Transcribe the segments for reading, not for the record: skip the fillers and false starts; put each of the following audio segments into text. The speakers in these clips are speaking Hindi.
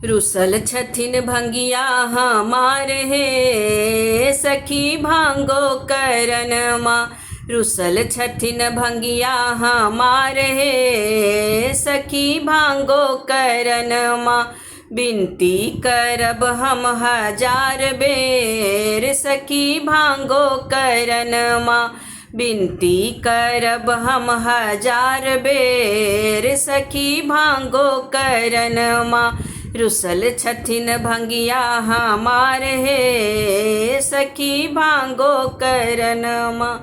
रुसल छथिन भंगिया हमार हे सखी भांगो करन माँ। रुसल छथिन भंगिया हमार हे सखी भांगो करन माँ। बिनती करब हम हजार बेर सखी भांगो करन माँ। बिनती करब हम हजार बेर सखी भांगो करन माँ। रुसल छथिन भंगिया हमार हे सखी भांगो करन माँ।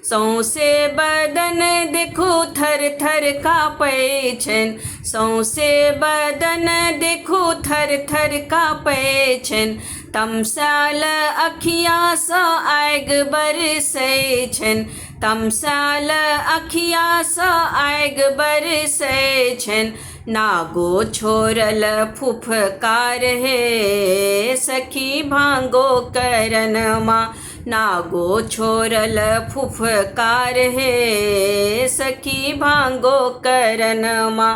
सौंसे बदन देखू थर थर काँपै छनि। सौंसे बदन देखू थर थर काँपै छनि। तमसायल अखियासँ आगि बरसै छनि। तमसायल अखियासँ आगि बरसै छनि। नागो छोड़ल फुफकार हे सखी भांगो करन माँ। नागो छोड़ल फुफकार हे सखी भांगो करन माँ।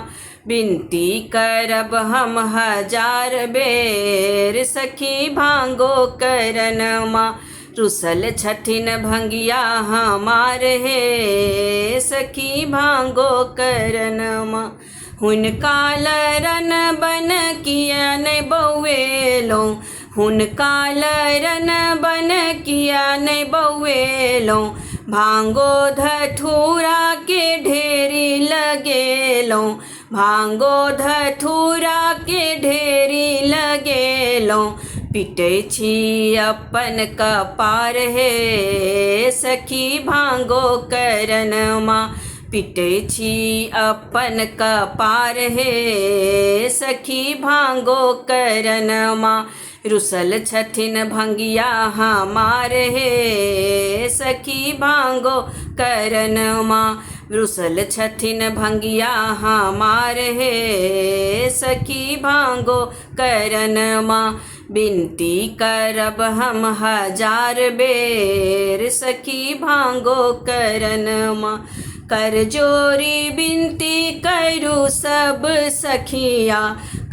बिनती करब हम हजार बेर सखी भांगो करन माँ। रुसल छथिन भंगिया हमार हे सखी भांगो करन माँ। हुनका लरन बन किया नहीं बौएलौं। हुनका लरन बन किया नहीं बौएलौं। भांगो धथूरा के ढेरी लगेलौं। भांगो धथूरा के ढेरी लगेलौं। पिटै छी अपन कपार हे सखी भांगो करन माँ। पिटै छी अपन कपार हे सखी भांगो करन माँ। रुसल छथिन भंगिया हमार हे सखी भांगो करन माँ। रुसल छथिन भंगिया हमार हे सखी भांगो करन माँ। बिनती करब हम हजार बेर सखी भांगो करन माँ। कर जोरी बिनती करू सब सखिया।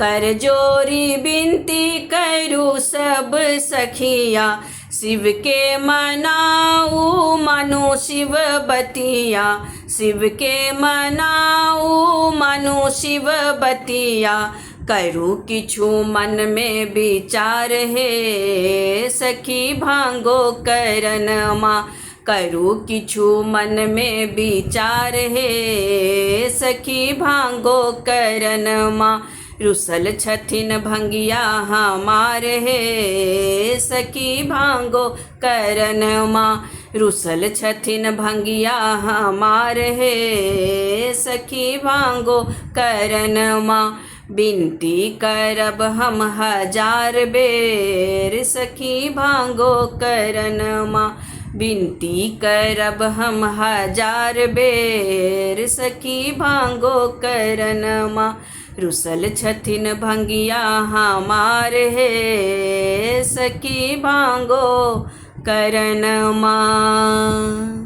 कर जोरी बिनती करू सब सखिया। शिव के मनाऊ मानो शिव बतिया। शिव के मनाऊ मानो शिव बतिया। करू किछु मन में विचार हे सखी भांगो करन माँ। करू किछु मन में विचार हे सखी भांगो करन माँ। रुसल छथिन भंगिया हमार हे सखी भांगो करन माँ। रुसल छथिन भंगिया हमार हे सखी भांगो करन माँ। बिनती करब हम हजार बेर सखी भांगो करन माँ। बिनती करब हम हजार बेर सखी भांगो करन माँ। रुसल छथिन भंगिया हमार हे सखी भांगो करन माँ।